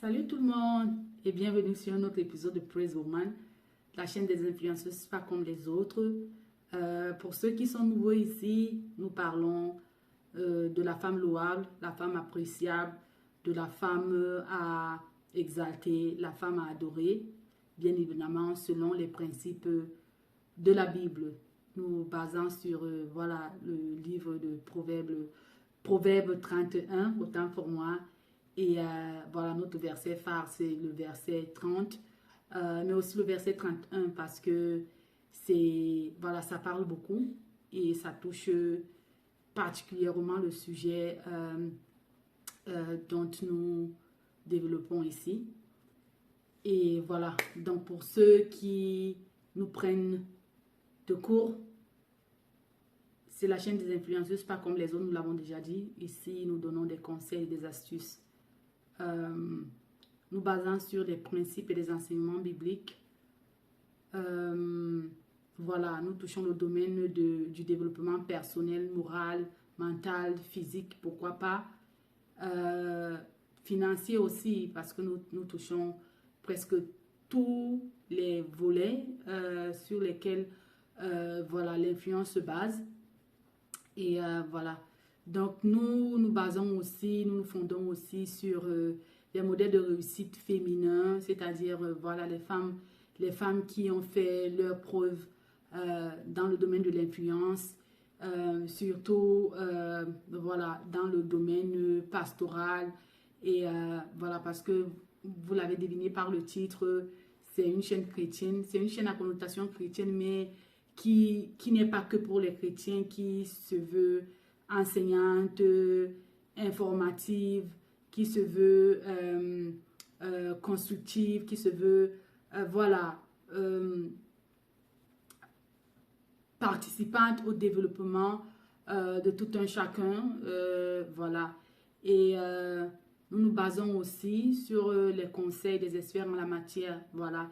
Salut tout le monde et bienvenue sur un autre épisode de Praise Woman, la chaîne des influenceuses pas comme les autres. Pour ceux qui sont nouveaux ici, nous parlons de la femme louable, la femme appréciable, de la femme à exalter, la femme à adorer, bien évidemment selon les principes de la Bible. Nous basons sur voilà, le livre de Proverbe 31, autant pour moi. Et voilà, notre verset phare, c'est le verset 30, mais aussi le verset 31 parce que voilà, ça parle beaucoup et ça touche particulièrement le sujet dont nous développons ici. Et voilà, donc pour ceux qui nous prennent de court, c'est la chaîne des influenceuses, pas comme les autres, nous l'avons déjà dit. Ici, nous donnons des conseils, des astuces. Nous basons sur les principes et les enseignements bibliques. Voilà, nous touchons le domaine du développement personnel, moral, mental, physique, pourquoi pas. Financier aussi, parce que nous touchons presque tous les volets sur lesquels voilà, l'influence se base. Et voilà. Donc, nous nous fondons aussi sur les modèles de réussite féminins, c'est-à-dire, voilà, les femmes qui ont fait leurs preuves dans le domaine de l'influence, surtout, voilà, dans le domaine pastoral. Et voilà, parce que vous l'avez deviné par le titre, c'est une chaîne chrétienne, c'est une chaîne à connotation chrétienne, mais qui n'est pas que pour les chrétiens, qui se veut enseignante, informative, qui se veut constructive, qui se veut, voilà, participante au développement de tout un chacun, voilà. Et nous nous basons aussi sur les conseils des experts en la matière, voilà.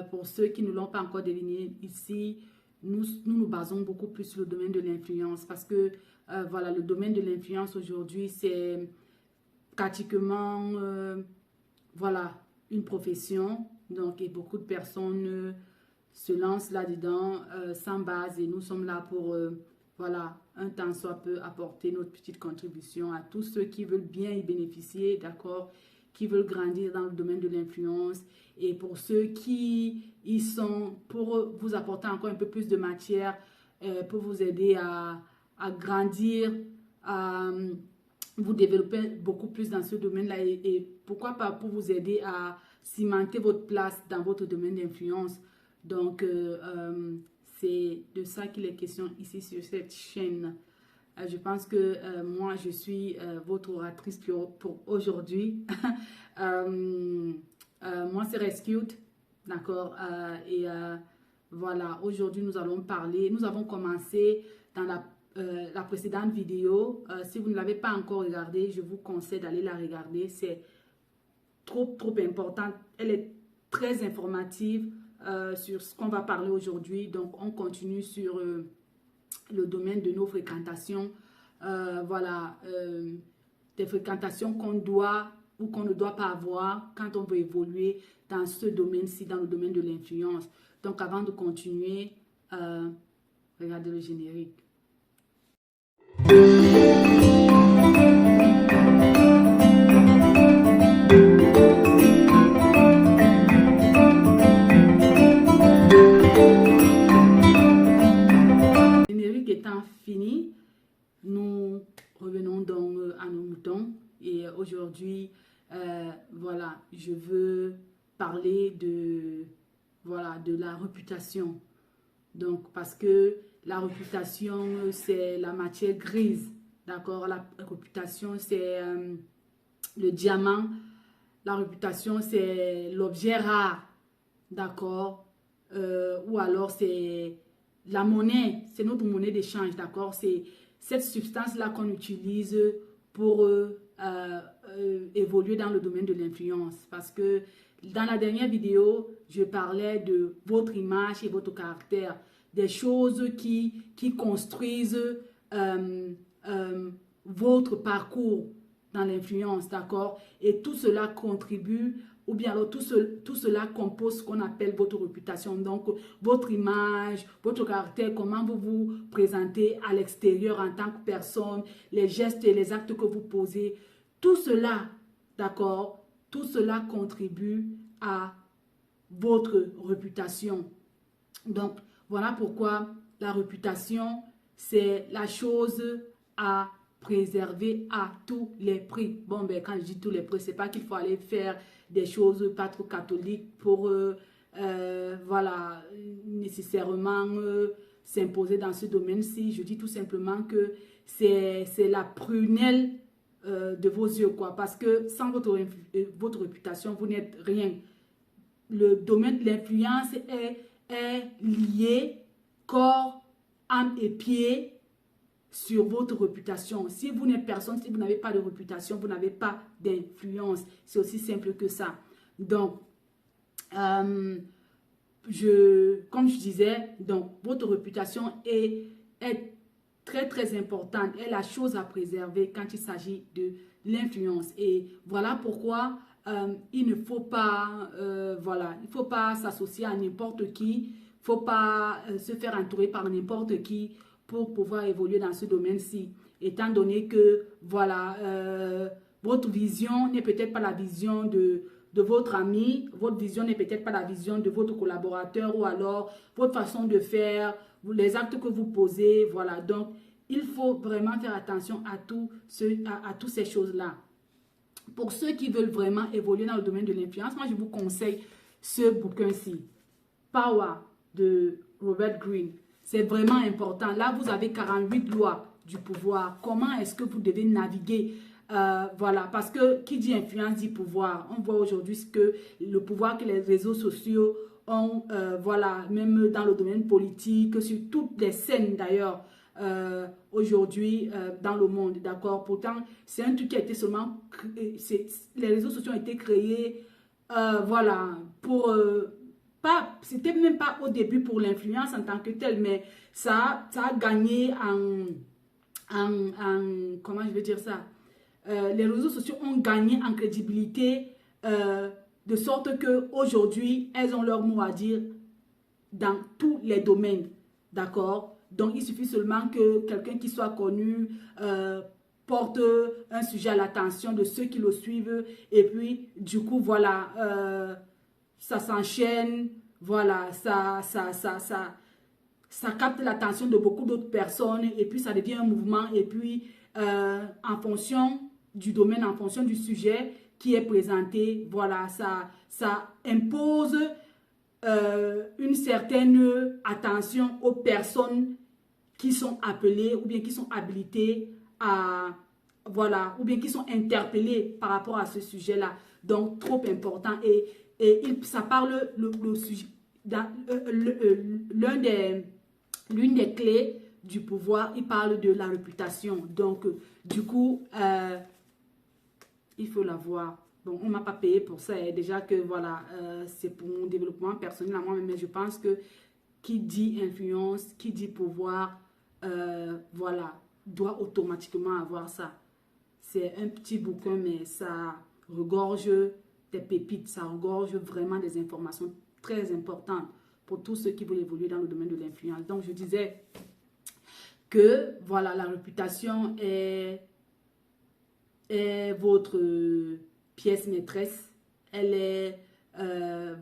Pour ceux qui ne l'ont pas encore deviné ici, nous basons beaucoup plus sur le domaine de l'influence parce que voilà, le domaine de l'influence aujourd'hui, c'est pratiquement voilà, une profession. Donc, et beaucoup de personnes se lancent là-dedans sans base et nous sommes là pour voilà, un temps soit peu apporter notre petite contribution à tous ceux qui veulent bien y bénéficier, d'accord, qui veulent grandir dans le domaine de l'influence. Et pour ceux qui y sont, pour vous apporter encore un peu plus de matière, pour vous aider à grandir, à vous développer beaucoup plus dans ce domaine-là et pourquoi pas pour vous aider à cimenter votre place dans votre domaine d'influence. Donc, c'est de ça qu'il est question ici sur cette chaîne. Je pense que moi, je suis votre oratrice pour aujourd'hui. Moi, c'est Rescued, d'accord? Et voilà, aujourd'hui, nous allons parler. Nous avons commencé dans la précédente vidéo. Si vous ne l'avez pas encore regardée, je vous conseille d'aller la regarder. C'est trop important. Elle est très informative sur ce qu'on va parler aujourd'hui. Donc, on continue sur le domaine de nos fréquentations. Voilà, des fréquentations qu'on doit ou qu'on ne doit pas avoir quand on veut évoluer dans ce domaine-ci, dans le domaine de l'influence. Donc, avant de continuer, regardez le générique. Le générique étant fini, nous revenons donc à nos moutons et aujourd'hui, voilà, je veux parler voilà, de la réputation. Donc, parce que la réputation, c'est la matière grise, d'accord? La réputation, c'est le diamant. La réputation, c'est l'objet rare, d'accord? Ou alors, c'est la monnaie, c'est notre monnaie d'échange, d'accord? C'est cette substance-là qu'on utilise pour évoluer dans le domaine de l'influence. Parce que dans la dernière vidéo, je parlais de votre image et votre caractère, des choses qui construisent votre parcours dans l'influence, d'accord? Et tout cela contribue, ou bien alors tout cela compose ce qu'on appelle votre réputation. Donc, votre image, votre caractère, comment vous vous présentez à l'extérieur en tant que personne, les gestes et les actes que vous posez, tout cela, d'accord? Tout cela contribue à votre réputation. Donc, voilà pourquoi la réputation, c'est la chose à préserver à tous les prix. Bon, ben, quand je dis tous les prix, c'est pas qu'il faut aller faire des choses pas trop catholiques pour, voilà, nécessairement s'imposer dans ce domaine-ci. Je dis tout simplement que c'est la prunelle de vos yeux, quoi. Parce que sans votre réputation, vous n'êtes rien. Le domaine de l'influence est lié corps, âme et pied sur votre réputation. Si vous n'êtes personne, si vous n'avez pas de réputation, vous n'avez pas d'influence. C'est aussi simple que ça. Donc, comme je disais, donc, votre réputation est très, très importante, est la chose à préserver quand il s'agit de l'influence. Et voilà pourquoi il ne faut pas, voilà, il faut pas s'associer à n'importe qui, il ne faut pas se faire entourer par n'importe qui pour pouvoir évoluer dans ce domaine-ci. Étant donné que, voilà, votre vision n'est peut-être pas la vision de votre ami, votre vision n'est peut-être pas la vision de votre collaborateur ou alors votre façon de faire, les actes que vous posez, voilà. Donc, il faut vraiment faire attention à toutes ces choses-là. Pour ceux qui veulent vraiment évoluer dans le domaine de l'influence, moi, je vous conseille ce bouquin-ci, Power de Robert Greene. C'est vraiment important. Là, vous avez 48 lois du pouvoir. Comment est-ce que vous devez naviguer? Voilà, parce que qui dit influence dit pouvoir. On voit aujourd'hui que le pouvoir que les réseaux sociaux ont, voilà, même dans le domaine politique, sur toutes les scènes d'ailleurs, aujourd'hui dans le monde, d'accord? Pourtant, c'est un truc qui a été seulement, les réseaux sociaux ont été créés, voilà, pour, c'était même pas au début pour l'influence en tant que telle, mais ça a gagné comment je veux dire ça? Les réseaux sociaux ont gagné en crédibilité de sorte que aujourd'hui elles ont leur mot à dire dans tous les domaines, d'accord? Donc il suffit seulement que quelqu'un qui soit connu porte un sujet à l'attention de ceux qui le suivent et puis du coup voilà, ça s'enchaîne, voilà, ça capte l'attention de beaucoup d'autres personnes et puis ça devient un mouvement et puis en fonction du domaine, en fonction du sujet qui est présenté, voilà, ça impose une certaine attention aux personnes qui sont appelées ou bien qui sont habilitées à, voilà, ou bien qui sont interpellées par rapport à ce sujet-là. Donc, trop important. Et ça parle, l'une des clés du pouvoir, il parle de la réputation. Donc, du coup, il faut l'avoir. Bon, on ne m'a pas payé pour ça. Et déjà que, voilà, c'est pour mon développement personnel à moi-même. Mais je pense que qui dit influence, qui dit pouvoir, voilà, doit automatiquement avoir ça. C'est un petit bouquin, mais ça regorge des pépites. Ça regorge vraiment des informations très importantes pour tous ceux qui veulent évoluer dans le domaine de l'influence. Donc, je disais que, voilà, la réputation est votre pièce maîtresse. Elle est,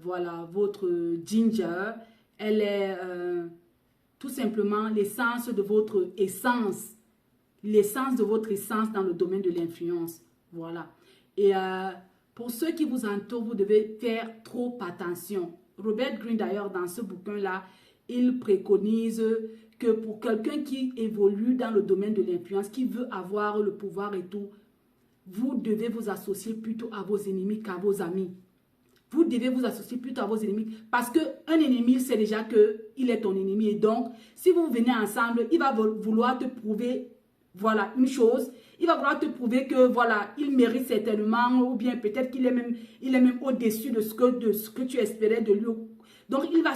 voilà, votre ginger. Elle est tout simplement l'essence de votre essence. L'essence de votre essence dans le domaine de l'influence. Voilà. Et pour ceux qui vous entourent, vous devez faire trop attention. Robert Greene, d'ailleurs, dans ce bouquin-là, il préconise que pour quelqu'un qui évolue dans le domaine de l'influence, qui veut avoir le pouvoir et tout, vous devez vous associer plutôt à vos ennemis qu'à vos amis. Vous devez vous associer plutôt à vos ennemis. Parce qu'un ennemi sait déjà qu'il est ton ennemi. Et donc, si vous venez ensemble, il va vouloir te prouver, voilà, une chose. Il va vouloir te prouver que, voilà, il mérite certainement, ou bien peut-être qu'il est même au-dessus de ce que tu espérais de lui. Donc, il va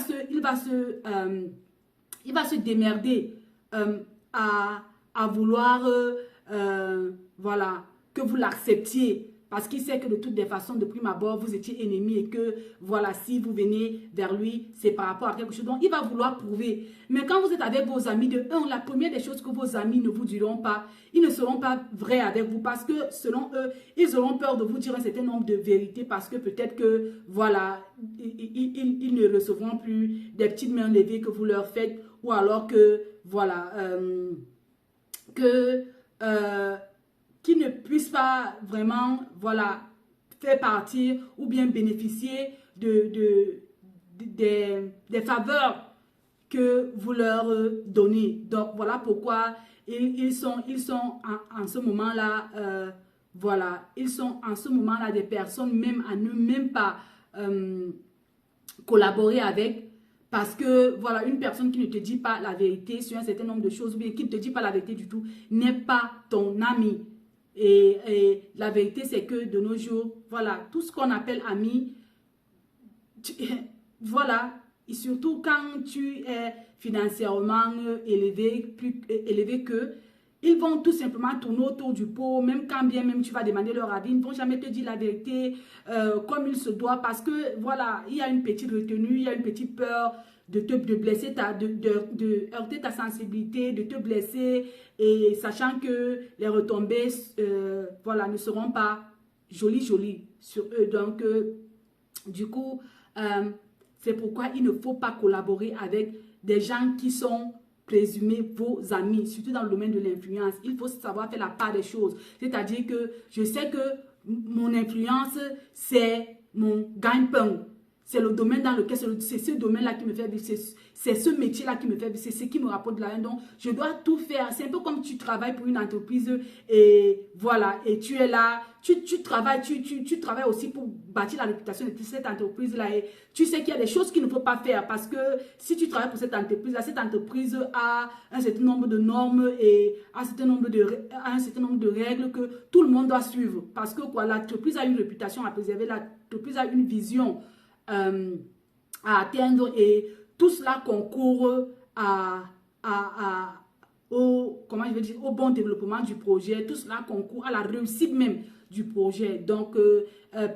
se démerder à vouloir, voilà, que vous l'acceptiez. Parce qu'il sait que de toutes les façons, de prime abord, vous étiez ennemis et que, voilà, si vous venez vers lui, c'est par rapport à quelque chose. Donc, il va vouloir prouver. Mais quand vous êtes avec vos amis, la première des choses que vos amis ne vous diront pas, ils ne seront pas vrais avec vous parce que, selon eux, ils auront peur de vous dire un certain nombre de vérités parce que peut-être que, voilà, ils ne recevront plus des petites mains levées que vous leur faites ou alors que, voilà, qui ne puissent pas vraiment, voilà, faire partie ou bien bénéficier des faveurs que vous leur donnez. Donc, voilà pourquoi ils sont en ce moment-là, voilà, ils sont en ce moment-là des personnes même à ne même pas collaborer avec. Parce que, voilà, une personne qui ne te dit pas la vérité sur un certain nombre de choses ou bien qui ne te dit pas la vérité du tout n'est pas ton ami. Et la vérité, c'est que de nos jours, voilà, tout ce qu'on appelle ami, voilà, et surtout quand tu es financièrement élevé, plus élevé qu'eux, ils vont tout simplement tourner autour du pot, même quand bien même tu vas demander leur avis, ils ne vont jamais te dire la vérité comme il se doit parce que, voilà, il y a une petite retenue, il y a une petite peur de blesser de heurter ta sensibilité, de te blesser et sachant que les retombées, voilà, ne seront pas jolies sur eux. Donc, du coup, c'est pourquoi il ne faut pas collaborer avec des gens qui sont présumés vos amis, surtout dans le domaine de l'influence. Il faut savoir faire la part des choses. C'est-à-dire que je sais que mon influence, c'est mon gagne-pain. C'est le domaine dans lequel, c'est ce domaine-là qui me fait vivre, c'est ce métier-là qui me fait vivre, c'est ce qui me rapporte de l'argent. Donc, je dois tout faire. C'est un peu comme tu travailles pour une entreprise et voilà, et tu es là, tu travailles, tu travailles aussi pour bâtir la réputation de cette entreprise-là et tu sais qu'il y a des choses qu'il ne faut pas faire parce que si tu travailles pour cette entreprise a un certain nombre de normes et un certain nombre de règles que tout le monde doit suivre parce que quoi, l'entreprise a une réputation à préserver, l'entreprise a une vision à atteindre et tout cela concourt au bon développement du projet, tout cela concourt à la réussite même du projet. Donc,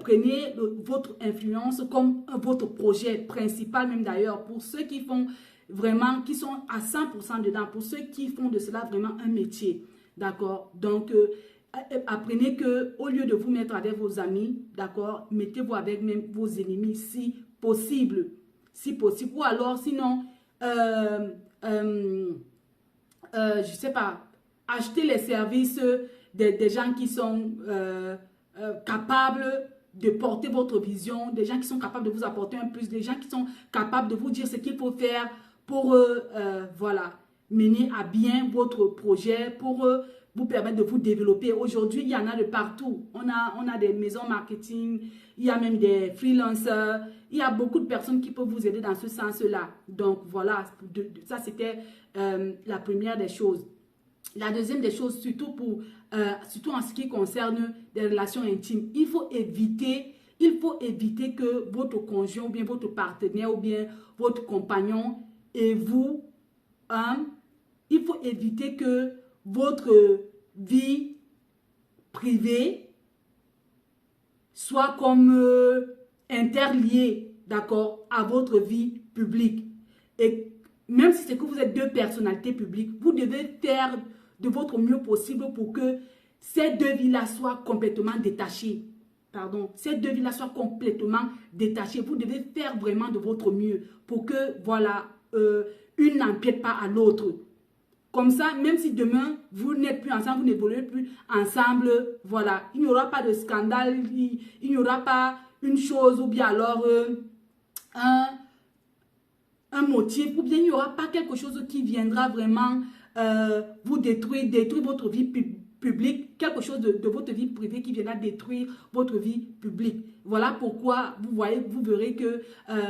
prenez votre influence comme votre projet principal même d'ailleurs pour ceux qui font vraiment, qui sont à 100% dedans, pour ceux qui font de cela vraiment un métier. D'accord? Donc, apprenez que au lieu de vous mettre avec vos amis, d'accord, mettez-vous avec même vos ennemis si possible. Si possible. Ou alors, sinon, je sais pas, achetez les services des gens qui sont capables de porter votre vision, des gens qui sont capables de vous apporter un plus, des gens qui sont capables de vous dire ce qu'il faut faire pour, voilà, mener à bien votre projet, pour vous permettre de vous développer. Aujourd'hui, il y en a de partout. On a des maisons marketing, il y a même des freelancers, il y a beaucoup de personnes qui peuvent vous aider dans ce sens-là. Donc, voilà, ça c'était la première des choses. La deuxième des choses, surtout en ce qui concerne les relations intimes, il faut éviter que votre conjoint ou bien votre partenaire ou bien votre compagnon et vous, il faut éviter que votre vie privée soit comme interliée, d'accord, à votre vie publique. Et même si c'est que vous êtes deux personnalités publiques, vous devez faire de votre mieux possible pour que ces deux vies-là soient complètement détachées. Pardon, ces deux vies-là soient complètement détachées. Vous devez faire vraiment de votre mieux pour que, voilà, une n'empiète pas à l'autre. Comme ça, même si demain, vous n'êtes plus ensemble, vous n'évoluez plus ensemble, voilà, il n'y aura pas de scandale, il n'y aura pas une chose ou bien alors un motif, ou bien il n'y aura pas quelque chose qui viendra vraiment vous détruire votre vie publique, quelque chose de votre vie privée qui viendra détruire votre vie publique. Voilà pourquoi vous verrez que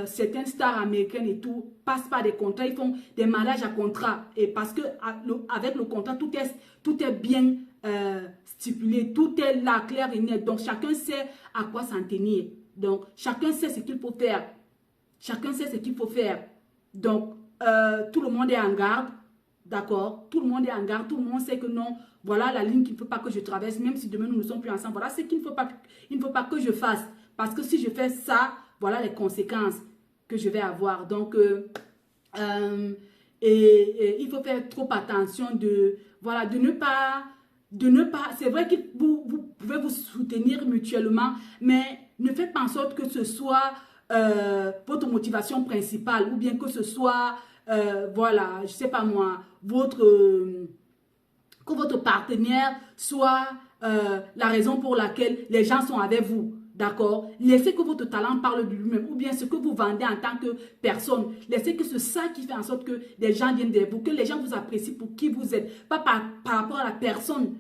certaines stars américaines et tout passent par des contrats, ils font des mariages à contrat. Et parce que avec le contrat, tout est bien stipulé, tout est là, clair et net. Donc chacun sait à quoi s'en tenir. Donc chacun sait ce qu'il faut faire. Chacun sait ce qu'il faut faire. Donc tout le monde est en garde. d'accord? Tout le monde est en garde, tout le monde sait que non, voilà la ligne qu'il ne faut pas que je traverse, même si demain nous ne sommes plus ensemble. Voilà ce qu'il ne faut pas, que je fasse. Parce que si je fais ça, voilà les conséquences que je vais avoir. Donc, il faut faire trop attention voilà, de ne pas, c'est vrai que vous pouvez vous soutenir mutuellement, mais ne faites pas en sorte que ce soit votre motivation principale ou bien que ce soit, voilà, je sais pas moi, que votre partenaire soit la raison pour laquelle les gens sont avec vous. D'accord? Laissez que votre talent parle de lui-même ou bien ce que vous vendez en tant que personne. Laissez que c'est ça qui fait en sorte que les gens viennent vers vous, que les gens vous apprécient pour qui vous êtes, pas par rapport à la personne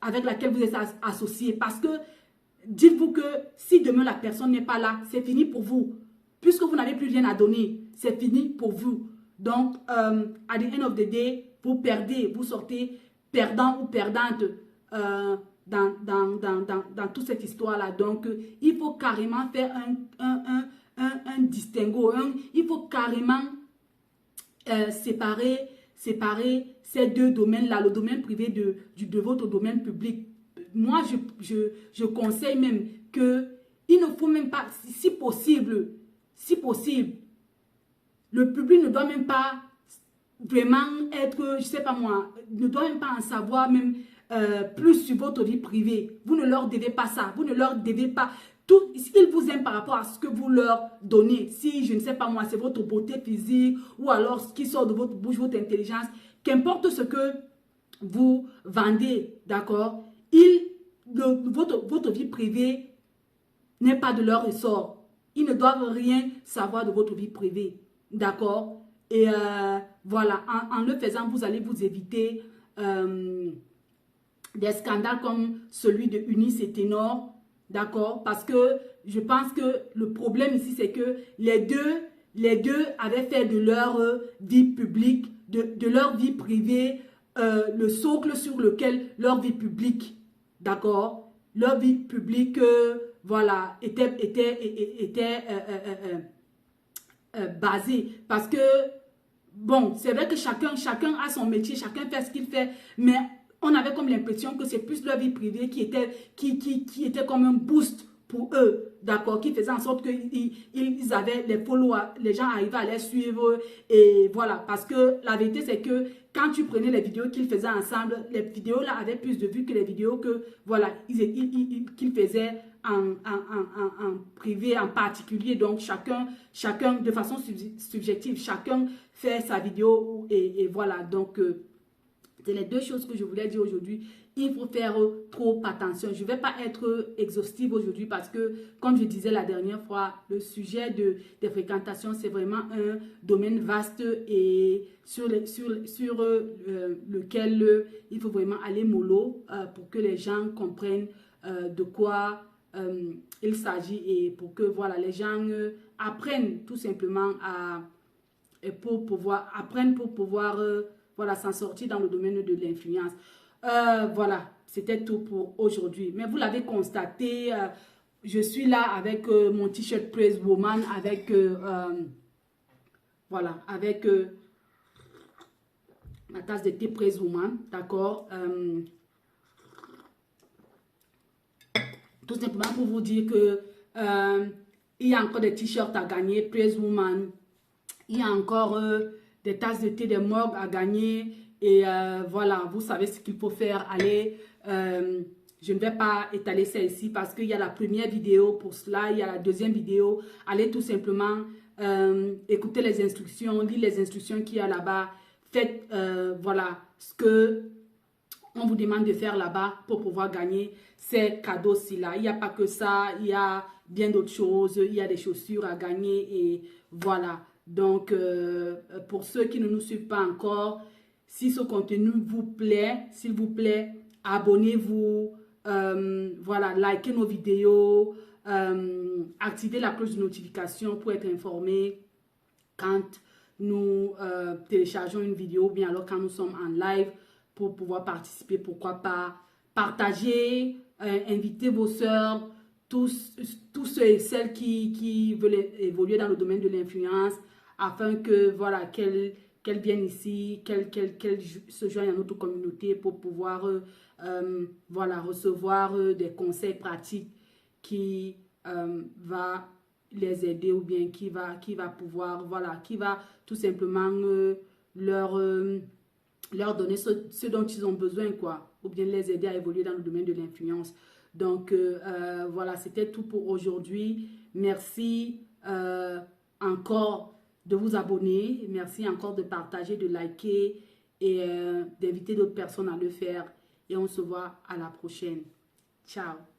avec laquelle vous êtes associé. Parce que dites-vous que si demain la personne n'est pas là, c'est fini pour vous. Puisque vous n'avez plus rien à donner, c'est fini pour vous. Donc, at the end of the day, vous perdez, vous sortez perdant ou perdante dans toute cette histoire-là. Donc, il faut carrément faire un distinguo. Il faut carrément séparer ces deux domaines-là, le domaine privé de votre domaine public. Moi, je conseille même que il ne faut même pas, si possible, le public ne doit même pas vraiment être, je sais pas moi, ne doit même pas en savoir même plus sur votre vie privée. Vous ne leur devez pas ça. Vous ne leur devez pas tout. S'ils vous aiment par rapport à ce que vous leur donnez, si je ne sais pas moi, c'est votre beauté physique ou alors ce qui sort de votre bouche, votre intelligence, qu'importe ce que vous vendez, d'accord, votre vie privée n'est pas de leur ressort. Ils ne doivent rien savoir de votre vie privée, d'accord. Et voilà, en le faisant, vous allez vous éviter des scandales comme celui de Eunice et Ténor, d'accord? Parce que je pense que le problème ici, c'est que les deux avaient fait de leur vie publique, de leur vie privée, le socle sur lequel leur vie publique, d'accord? Leur vie publique, voilà, était basée. Parce que bon, c'est vrai que chacun a son métier, chacun fait ce qu'il fait, mais on avait comme l'impression que c'est plus leur vie privée qui était comme un boost pour eux, d'accord, qui faisait en sorte qu'ils avaient les followers, les gens arrivaient à les suivre, et voilà, parce que la vérité c'est que quand tu prenais les vidéos qu'ils faisaient ensemble, les vidéos là avaient plus de vues que les vidéos que, voilà, qu'ils faisaient en privé, en particulier. Donc chacun de façon subjective, chacun fait sa vidéo et voilà. Donc c'est les deux choses que je voulais dire aujourd'hui. Il faut faire trop attention. Je ne vais pas être exhaustive aujourd'hui parce que, comme je disais la dernière fois, le sujet des fréquentations, c'est vraiment un domaine vaste et sur lequel il faut vraiment aller mollo pour que les gens comprennent de quoi il s'agit et pour que voilà, les gens apprennent tout simplement pour pouvoir voilà, s'en sortir dans le domaine de l'influence. Voilà, c'était tout pour aujourd'hui. Mais vous l'avez constaté, je suis là avec mon t-shirt Praise Woman, avec, voilà, avec ma tasse de thé Praise Woman, d'accord. Tout simplement pour vous dire que il y a encore des t-shirts à gagner, Praise Woman. Il y a encore des tasses de thé, des mugs à gagner. Et voilà, vous savez ce qu'il faut faire. Allez, je ne vais pas étaler ça ici parce qu'il y a la première vidéo pour cela. Il y a la deuxième vidéo. Allez tout simplement écouter les instructions, lire les instructions qu'il y a là-bas. Faites, voilà, ce que on vous demande de faire là-bas pour pouvoir gagner ces cadeaux-ci là. Il n'y a pas que ça, il y a bien d'autres choses. Il y a des chaussures à gagner et voilà. Donc, pour ceux qui ne nous suivent pas encore, si ce contenu vous plaît, s'il vous plaît, abonnez-vous, voilà, likez nos vidéos, activez la cloche de notification pour être informé quand nous téléchargeons une vidéo, ou bien alors quand nous sommes en live pour pouvoir participer, pourquoi pas, partager, inviter vos sœurs, tous ceux et celles qui veulent évoluer dans le domaine de l'influence, afin que voilà qu'elles qu'elles viennent ici, qu'elles se joignent à notre communauté pour pouvoir voilà, recevoir des conseils pratiques qui va les aider ou bien qui va pouvoir, voilà, qui va tout simplement leur donner ce dont ils ont besoin, quoi, ou bien les aider à évoluer dans le domaine de l'influence. Donc, voilà, c'était tout pour aujourd'hui. Merci encore de vous abonner. Merci encore de partager, de liker et d'inviter d'autres personnes à le faire. Et on se voit à la prochaine. Ciao.